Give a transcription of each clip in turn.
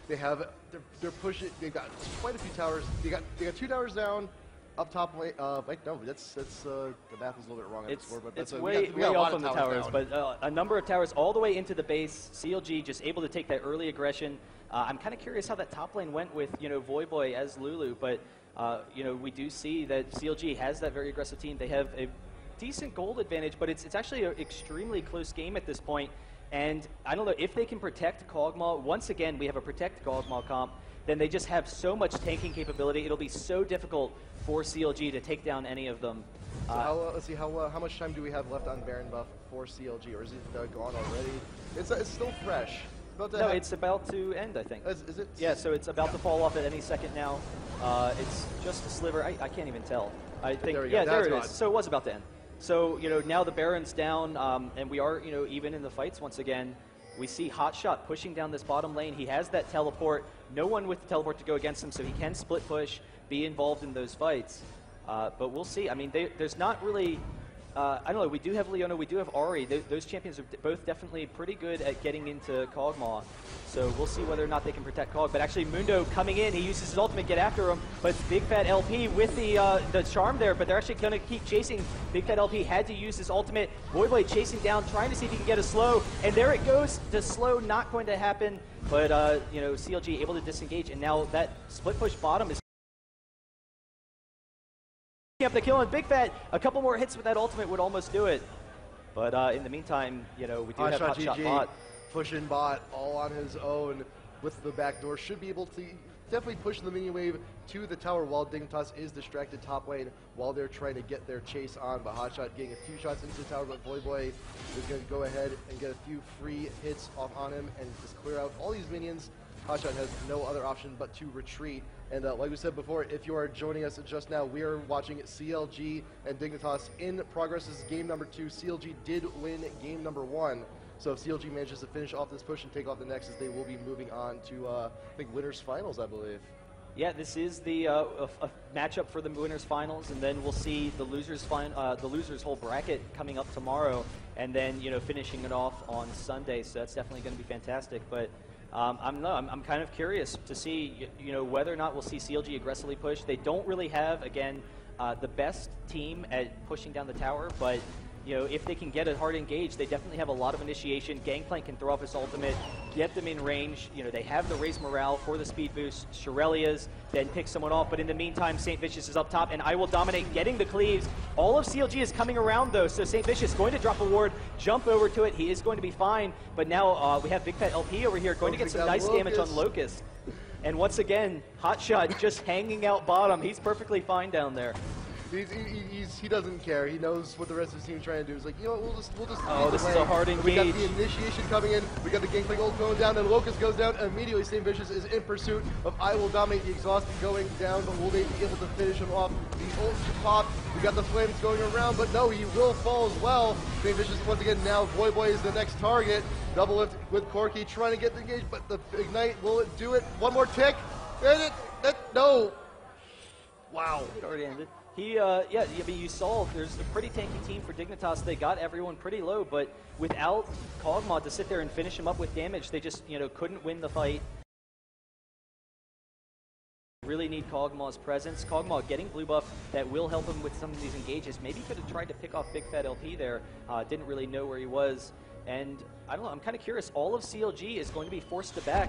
They have, they're pushing. They've got quite a few towers. They got 2 towers down. Up top lane, wait, no, that's the math is a little bit wrong on the score, but it's we way got off on the towers, down. but a number of towers all the way into the base. CLG just able to take that early aggression. I'm kind of curious how that top lane went with, you know, Voyboy as Lulu, but, you know, we do see that CLG has that very aggressive team. They have a decent gold advantage, but it's actually an extremely close game at this point. And I don't know, if they can protect Kog'Maw, once again, we have a protect Kog'Maw comp, then they just have so much tanking capability. It'll be so difficult for CLG to take down any of them. So let's see, how much time do we have left on Baron buff for CLG, or is it gone already? It's still fresh. No, it's about to end, I think. Is it? Yeah, so it's about to fall off at any second now. It's just a sliver. I can't even tell. I think, there we go. Yeah, That's there it gone. is. So it was about to end. So, you know, now the Baron's down, and we are, you know, even in the fights once again. We see Hotshot pushing down this bottom lane. He has that teleport. No one with the teleport to go against him, so he can split push, be involved in those fights. But we'll see. I mean, there's not really... I don't know, we do have Leona, we do have Ahri. Those champions are both definitely pretty good at getting into Kog'Maw. So we'll see whether or not they can protect Kog. But actually, Mundo coming in, he uses his ultimate, get after him. But it's Big Fat LP with the charm there, but they're actually going to keep chasing. Big Fat LP had to use his ultimate. Voyboy chasing down, trying to see if he can get a slow. And there it goes. The slow not going to happen. But, you know, CLG able to disengage. And now that split push bottom is up the kill, and Big Fat, a couple more hits with that ultimate would almost do it. But in the meantime, you know, we do have Hotshot bot. Pushing bot all on his own with the backdoor. Should be able to definitely push the minion wave to the tower while Dignitas is distracted top lane while they're trying to get their chase on. But Hotshot getting a few shots into the tower, but Voyboy is going to go ahead and get a few free hits off on him and just clear out all these minions. Hotshot has no other option but to retreat. And like we said before, if you are joining us just now, we are watching CLG and Dignitas in progress. This is game number 2. CLG did win game number 1. So if CLG manages to finish off this push and take off the Nexus, they will be moving on to, I think, winners finals, I believe. Yeah, this is the a matchup for the winners finals, and then we'll see the losers whole bracket coming up tomorrow, and then, you know, finishing it off on Sunday. So that's definitely going to be fantastic. But I'm kind of curious to see, you know, whether or not we'll see CLG aggressively push. They don't really have, again, the best team at pushing down the tower, but, you know, if they can get a hard engage, they definitely have a lot of initiation. Gangplank can throw off his ultimate, get them in range. You know, they have the raise morale for the speed boost. Shirelia's then pick someone off, but in the meantime, St. Vicious is up top, and I Will Dominate getting the cleaves. All of CLG is coming around, though, so St. Vicious going to drop a ward, jump over to it. He is going to be fine, but now we have Big Fat LP over here going to get some nice damage on Locust. And once again, Hotshot just hanging out bottom. He's perfectly fine down there. He doesn't care. He knows what the rest of his team is trying to do. He's like, you know what, we'll just Oh, this is a hard engage. We got the initiation coming in. We got the Gangplank ult going down, and Locust goes down immediately. St. Vicious is in pursuit of I Will Dominate. The exhaust going down, but will they be able to finish him off? The ult pop. We got the flames going around, but no, he will fall as well. St. Vicious once again now. Voyboy is the next target. Double lift with Corky trying to get the engage, but the ignite, will it do it? One more tick. And no. Wow. It already ended. Yeah, I mean, you saw there's a pretty tanky team for Dignitas. They got everyone pretty low, but without Kog'Maw to sit there and finish him up with damage, they just, you know, couldn't win the fight. Really need Kog'Maw's presence. Kog'Maw getting blue buff that will help him with some of these engages. Maybe could have tried to pick off Big Fat LP there. Didn't really know where he was. And I don't know, I'm kind of curious. All of CLG is going to be forced to back.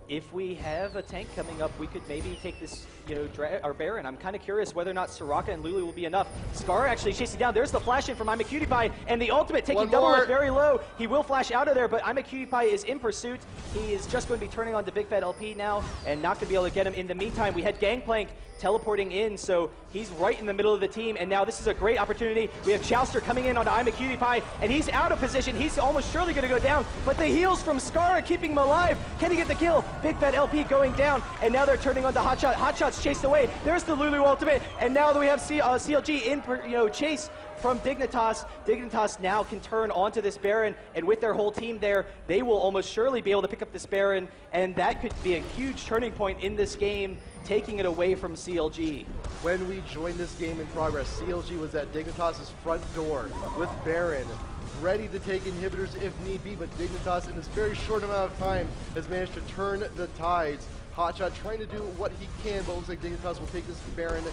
If we have a tank coming up, we could maybe take this, you know, our Baron. I'm kind of curious whether or not Soraka and Lulu will be enough. Scar actually chasing down. There's the flash in from IMAcutie, and the ultimate taking double lift very low. He will flash out of there, but IMAcutie is in pursuit. He is just going to be turning on to Big Fat LP now and not going to be able to get him. In the meantime, we had Gangplank teleporting in, so he's right in the middle of the team, and now this is a great opportunity. We have Chouster coming in onto IMAcutie, and he's out of position. He's almost surely going to go down, but the heals from Scar are keeping him alive. Can he get the kill? Big Fat LP going down, and now they're turning on to Hotshot. Hotshot's chased away. There's the Lulu ultimate, and now we have CLG in, you know, chase from Dignitas. Dignitas now can turn onto this Baron, and with their whole team there, they will almost surely be able to pick up this Baron, and that could be a huge turning point in this game, taking it away from CLG. When we joined this game in progress, CLG was at Dignitas' front door with Baron. ready to take inhibitors if need be, but Dignitas in this very short amount of time has managed to turn the tides. Hotshot trying to do what he can, but looks like Dignitas will take this Baron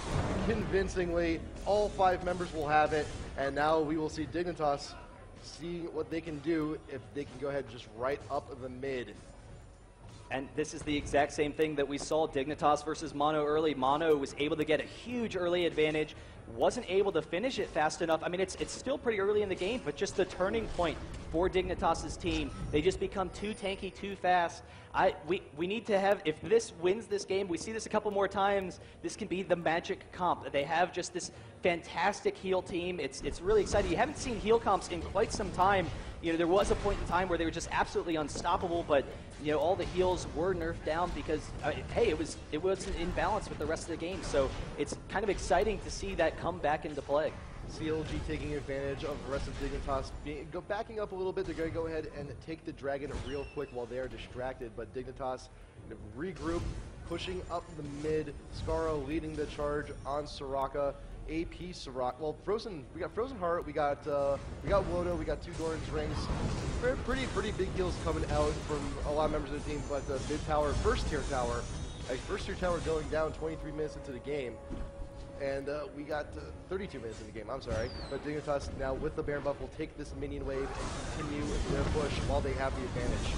convincingly. All 5 members will have it, and now we will see Dignitas seeing what they can do if they can go ahead and just right up the mid. And this is the exact same thing that we saw Dignitas versus Mono early. Mono was able to get a huge early advantage, wasn't able to finish it fast enough. I mean, it's still pretty early in the game, but just the turning point for Dignitas' team. They just become too tanky, too fast. We need to have, if this wins this game, we see this a couple more times, this can be the magic comp. They have just this fantastic heal team. It's really exciting. You haven't seen heal comps in quite some time. You know, there was a point in time where they were just absolutely unstoppable, but you know, all the heals were nerfed down because, hey, it wasn't in balance with the rest of the game. So it's kind of exciting to see that come back into play. CLG taking advantage of the rest of Dignitas, backing up a little bit. They're going to go ahead and take the dragon real quick while they are distracted, but Dignitas regroup, pushing up the mid. Scarro leading the charge on Soraka. AP Soraka. Well, we got Frozen Heart, we got Wodo, we got 2 Doran's rings. Pretty big deals coming out from a lot of members of the team, but the mid tower, first tier tower going down 23 minutes into the game. And we got 32 minutes in the game, I'm sorry. But Dignitas now with the Baron buff will take this minion wave and continue their push while they have the advantage.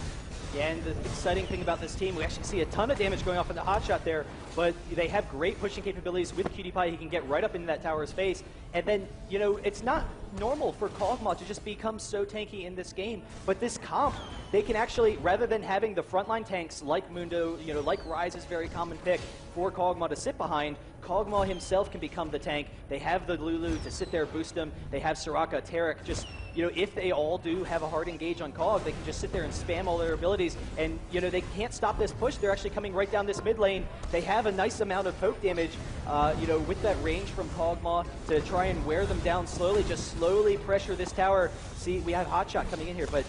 Yeah, and the exciting thing about this team, we actually see a ton of damage going off in the hotshot there, but they have great pushing capabilities with QtPie. He can get right up into that tower's face. And then, you know, it's not normal for Kog'Maw to just become so tanky in this game, but this comp, they can actually, rather than having the frontline tanks like Mundo, you know, like Ryze is very common pick for Kog'Maw to sit behind, Kog'Maw himself can become the tank. They have the Lulu to sit there, boost him. They have Soraka, Taric, just, you know, if they all do have a hard engage on Kog, they can just sit there and spam all their abilities. And, you know, they can't stop this push. They're actually coming right down this mid lane. They have a nice amount of poke damage, you know, with that range from Kog'Maw to try and wear them down slowly, just slowly pressure this tower. See, we have Hotshot coming in here, but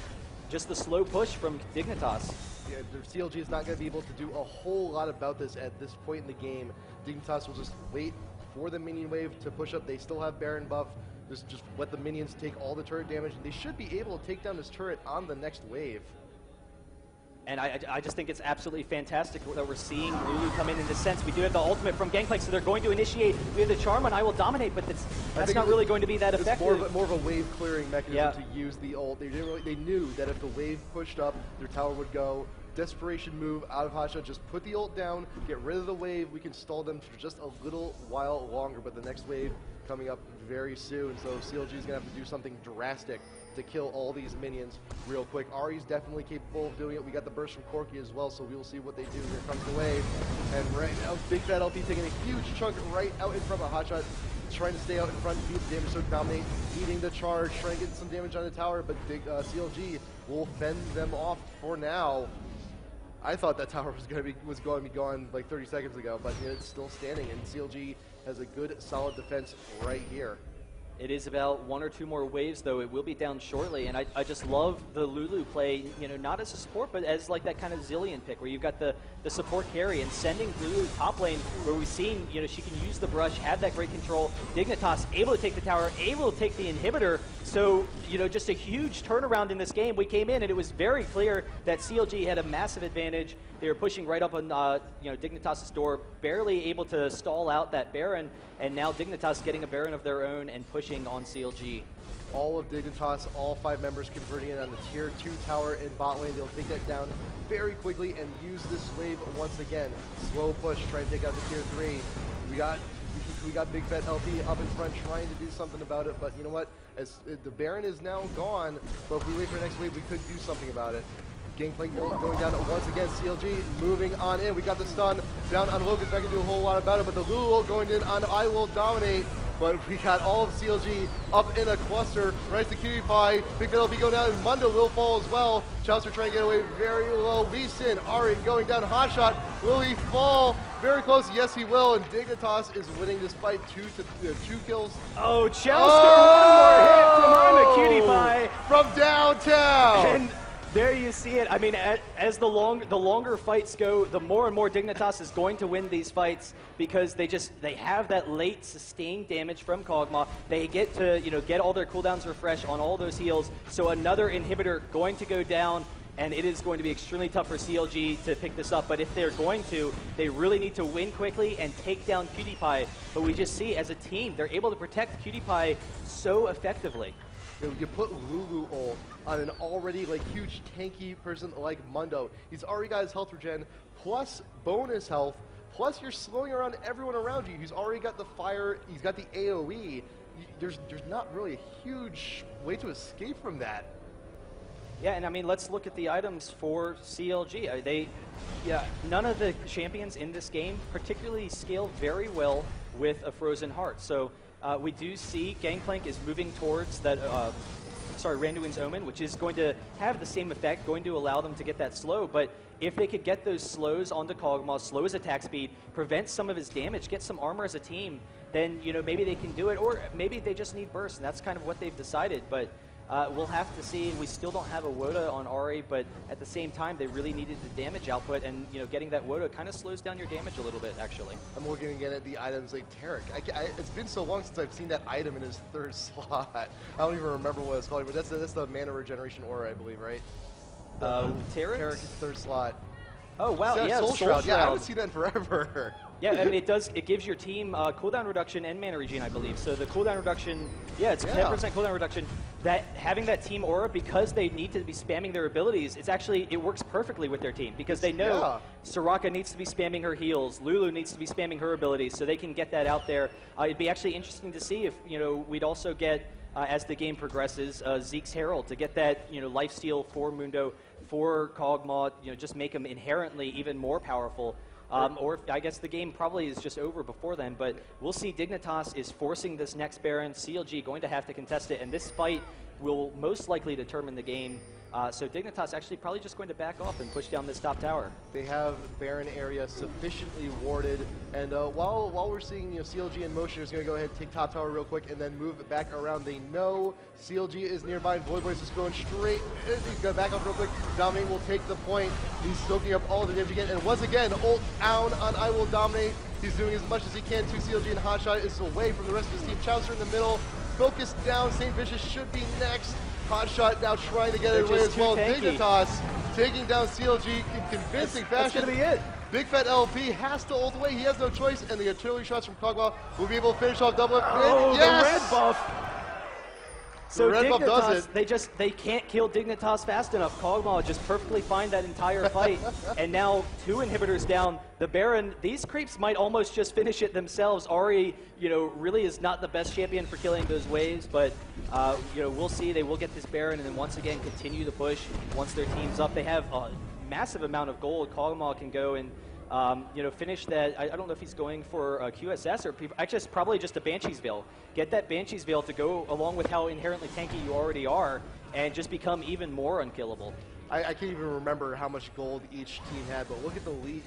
just the slow push from Dignitas. Yeah, the CLG is not going to be able to do a whole lot about this at this point in the game. Dignitas will just wait for the minion wave to push up. They still have Baron buff. Just let the minions take all the turret damage. They should be able to take down this turret on the next wave. And I just think it's absolutely fantastic that we're seeing Lulu come in this sense. We do have the ultimate from Gangplank, so they're going to initiate. We have the charm on I Will Dominate, but that's not really going to be that effective. It's more of a wave clearing mechanism to use the ult. They knew that if the wave pushed up, their tower would go. Desperation move out of Hotshot, just put the ult down, get rid of the wave. We can stall them for just a little while longer, but the next wave coming up very soon, so CLG is going to have to do something drastic to kill all these minions real quick. Ari's definitely capable of doing it. We got the burst from Corki as well, so we will see what they do. Here comes the wave, and right now Big Fat LP taking a huge chunk right out in front of Hotshot, trying to stay out in front, beat the damage, so Dominate, leading the charge, trying to get some damage on the tower, but CLG will fend them off for now. I thought that tower was going to be gone like 30 seconds ago, but it's still standing, and CLG has a good, solid defense right here. It is about 1 or 2 more waves, though. It will be down shortly, and I just love the Lulu play, you know, not as a support, but as like that kind of Zillion pick, where you've got the support carry, and sending Lulu top lane, where we've seen, you know, she can use the brush, have that great control. Dignitas able to take the tower, able to take the inhibitor, so, you know, just a huge turnaround in this game. We came in, and it was very clear that CLG had a massive advantage. They were pushing right up on, you know, Dignitas' door, barely able to stall out that Baron, and now Dignitas getting a Baron of their own and pushing on CLG. All of Dignitas, all 5 members converting it on the tier 2 tower in bot lane. They'll take that down very quickly and use this wave once again. Slow push, try and take out the tier 3. We got Big Fat LP up in front trying to do something about it, but you know what? As the Baron is now gone, but if we wait for the next wave, we could do something about it. Gangplank going down once again. CLG moving on in. We got the stun down on Locust. I can do a whole lot about it, but the Lulu going in on I Will Dominate. But we got all of CLG up in a cluster. Right to QtPie. Big Fat LP going down, and Mundo will fall as well. Chouser trying to get away very low. Lee Sin, Ari going down. Hotshot. Will he fall? Very close. Yes, he will. And Dignitas is winning this fight 2 kills. Oh, Chouser! One more hit from QtPie from downtown. And There you see it. I mean, as the longer fights go, the more and more Dignitas is going to win these fights because they have that late sustained damage from Kog'Maw. They get to get all their cooldowns refreshed on all those heals. So another inhibitor going to go down, and it is going to be extremely tough for CLG to pick this up. But if they're going to, they really need to win quickly and take down PewDiePie. But we just see as a team, they're able to protect PewDiePie so effectively. You put Lulu ult on an already huge tanky person like Mundo. He's already got his health regen, plus bonus health, plus you're slowing around everyone around you. He's already got the fire, he's got the AoE. There's not really a huge way to escape from that. Yeah, and I mean, let's look at the items for CLG. None of the champions in this game particularly scale very well with a Frozen Heart. So we do see Gangplank is moving towards that, Randuin's Omen, which is going to have the same effect, going to allow them to get that slow. But if they could get those slows onto Kog'Maw, slow his attack speed, prevent some of his damage, get some armor as a team, then maybe they can do it, or maybe they just need burst, and that's kind of what they've decided. But we'll have to see. We still don't have a WOTA on Ahri, but at the same time, they really needed the damage output, and getting that WOTA kind of slows down your damage a little bit, actually. I'm looking again at the items like Tarek. It's been so long since I've seen that item in his third slot. I don't even remember what it's called, but that's the mana regeneration aura, I believe, right? Tarek's third slot. Oh wow, yeah, Soul Shroud. Yeah, I haven't seen that in forever. Yeah, I mean, it gives your team cooldown reduction and mana regen, I believe. So the cooldown reduction, it's 10% cooldown reduction. Having that team aura, because they need to be spamming their abilities, it works perfectly with their team because they know Soraka needs to be spamming her heals, Lulu needs to be spamming her abilities, so they can get that out there. It'd be actually interesting to see if we'd also get as the game progresses Zeke's Herald to get that lifesteal for Mundo, for Kog'Maw, just make him inherently even more powerful. Or I guess the game probably is just over before then, but we'll see Dignitas is forcing this next Baron, CLG going to have to contest it, and this fight will most likely determine the game. So Dignitas actually probably just going to back off and push down this top tower. They have Baron area sufficiently warded, and while we're seeing CLG in motion, is going to go ahead and take top tower real quick and then move it back around. They know CLG is nearby, and Void Voice is going straight. He's going to back up real quick. Dominate will take the point. He's soaking up all the damage again, and once again, ult down on I Will Dominate. He's doing as much as he can to CLG, and Hotshot is away from the rest of his team. Chowster in the middle, focus down. St. Vicious should be next. Hotshot now trying to get it away as well. Dignitas taking down CLG in convincing fashion. That's going to be it. Big Fat LP has to ult away. He has no choice, and the artillery shots from Kog'Maw will be able to finish off double. Oh, yes! The red buff. So the red buff does it. They can't kill Dignitas fast enough. Kog'Maw just perfectly find that entire fight, and now 2 inhibitors down. The Baron, these creeps might almost just finish it themselves. Ahri, really is not the best champion for killing those waves, but we'll see. They will get this Baron, and then once again continue the push. Once their team's up, they have a massive amount of gold. Kog'Maw can go and finish that. I don't know if he's going for a QSS or actually it's probably just a Banshee's Veil. Get that Banshee's Veil to go along with how inherently tanky you already are, and just become even more unkillable. I can't even remember how much gold each team had, but look at the lead.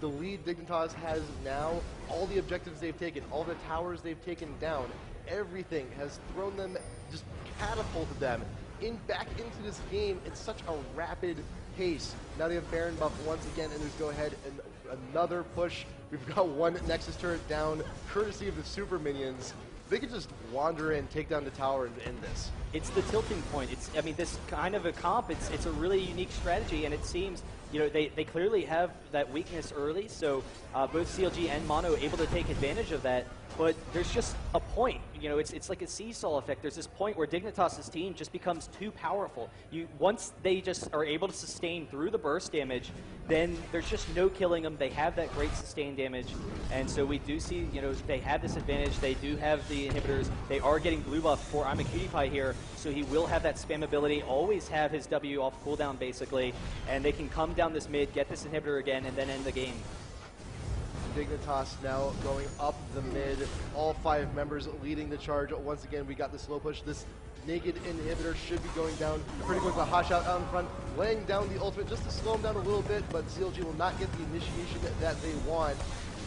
The lead Dignitas has now, all the objectives they've taken, all the towers they've taken down, everything has thrown them, just catapulted them back into this game in such a rapid pace. Now they have Baron buff once again, and there's go ahead and another push. We've got one Nexus turret down, courtesy of the super minions. They could just wander in, take down the tower, and end this. It's the tilting point. This kind of a comp, it's a really unique strategy, and it seems, they clearly have that weakness early, so both CLG and Mono able to take advantage of that, but there's just a point. It's like a seesaw effect. There's this point where Dignitas' team just becomes too powerful. Once they just are able to sustain through the burst damage, then there's just no killing them. They have that great sustained damage, and so we do see, they have this advantage. They do have the inhibitors. They are getting blue buff for I'm a PewDiePie here, so he will have that spam ability, always have his W off cooldown basically, and they can come down this mid, get this inhibitor again, and then end the game. Dignitas now going up the mid, all 5 members leading the charge. Once again, we got the slow push. This naked inhibitor should be going down pretty quick. The Hotshot out in front, laying down the ultimate just to slow him down a little bit, but CLG will not get the initiation that they want.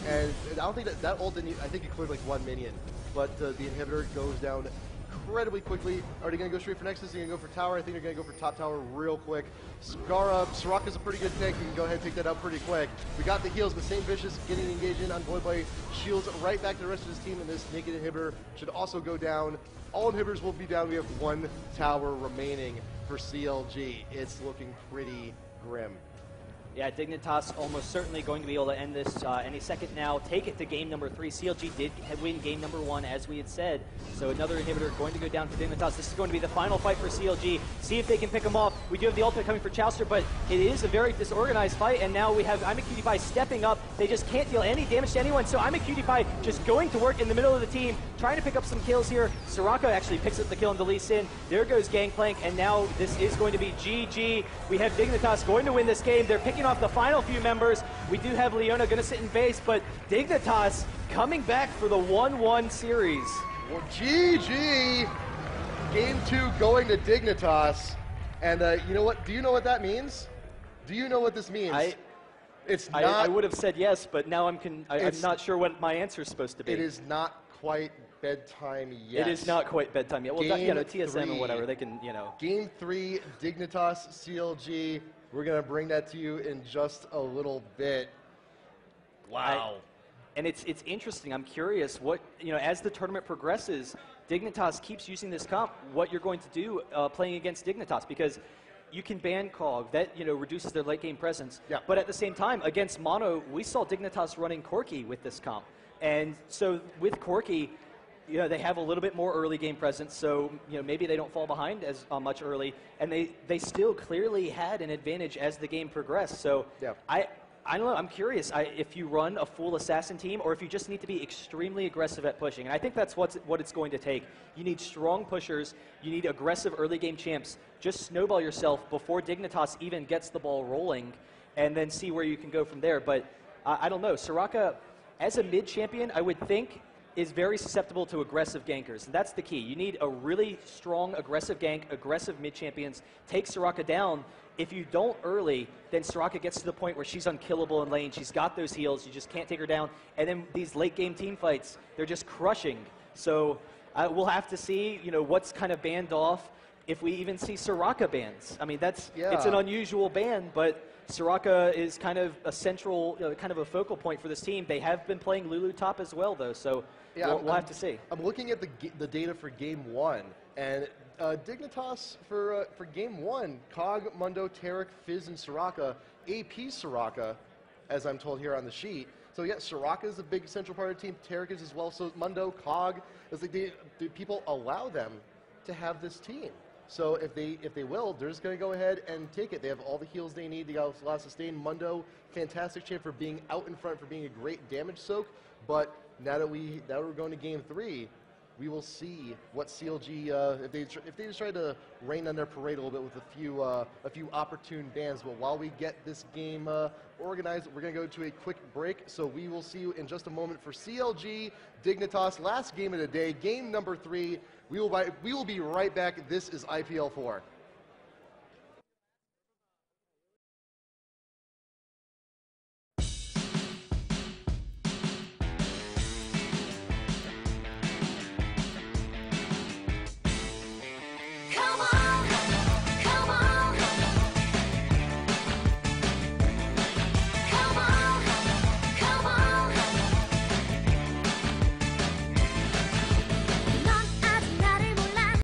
And I don't think that ult, I think it cleared like 1 minion, but the inhibitor goes down incredibly quickly. Are they going to go straight for Nexus? Are they going to go for Tower? I think they're going to go for top tower real quick. Soraka's a pretty good tank. You can go ahead and take that out pretty quick. We got the heals, but St. Vicious getting engaged in on Voidblade. Shields right back to the rest of his team, and this naked inhibitor should also go down. All inhibitors will be down. We have 1 tower remaining for CLG. It's looking pretty grim. Yeah, Dignitas almost certainly going to be able to end this any second now. Take it to game number 3. CLG did win game number 1, as we had said. So another inhibitor going to go down for Dignitas. This is going to be the final fight for CLG. See if they can pick him off. We do have the ultimate coming for Chowster, but it is a very disorganized fight, and now we have IMAQTY stepping up. They just can't deal any damage to anyone, so IMAQTY just going to work in the middle of the team, trying to pick up some kills here. Soraka actually picks up the kill on the Lee Sin. There goes Gangplank, and now this is going to be GG. We have Dignitas going to win this game. They're picking off the final few members. We do have Leona going to sit in base, but Dignitas coming back for the 1-1 series. Well, GG! Game 2 going to Dignitas. And you know what? Do you know what that means? Do you know what this means? I would have said yes, but now I'm not sure what my answer is supposed to be. It is not quite bedtime yet. It is not quite bedtime yet. Well, TSM or whatever, they can, Game 3, Dignitas, CLG. We're going to bring that to you in just a little bit. Wow. And it's interesting. I'm curious what, as the tournament progresses, Dignitas keeps using this comp, what you're going to do playing against Dignitas, because you can ban Cog. That, reduces their late game presence. Yeah. But at the same time, against Mono, we saw Dignitas running Corki with this comp. And so with Corki, they have a little bit more early game presence, so maybe they don't fall behind as much early, and they still clearly had an advantage as the game progressed. So yeah. I don't know. I'm curious if you run a full assassin team or if you just need to be extremely aggressive at pushing. And I think that's what it's going to take. You need strong pushers. You need aggressive early game champs. Just snowball yourself before Dignitas even gets the ball rolling, and then see where you can go from there. But I don't know. Soraka, as a mid champion, I would think, is very susceptible to aggressive gankers, and that's the key. You need a really strong aggressive gank, aggressive mid-champions. Take Soraka down. If you don't early, then Soraka gets to the point where she's unkillable in lane. She's got those heals. You just can't take her down. And then these late-game team fights, they're just crushing. So we'll have to see, what's kind of banned off, if we even see Soraka bans. I mean, it's an unusual ban, but Soraka is kind of a central, kind of a focal point for this team. They have been playing Lulu top as well, though, so we'll have to see. I'm looking at the data for Game 1, and Dignitas for Game 1, Cog, Mundo, Tarek, Fizz, and Soraka, AP Soraka, as I'm told here on the sheet. So yeah, Soraka is a big central part of the team, Tarek is as well, so Mundo, Cog, it's like do people allow them to have this team? So if they will, they're just going to go ahead and take it. They have all the heals they need. They got a lot of sustain. Mundo, fantastic champ for being out in front, for being a great damage soak. But now that we're going to Game 3, we will see what CLG if they just try to rain on their parade a little bit with a few opportune bans. But while we get this game organized, we're going to go to a quick break. So we will see you in just a moment for CLG Dignitas, last game of the day, game number 3. We will be right back. This is IPL4.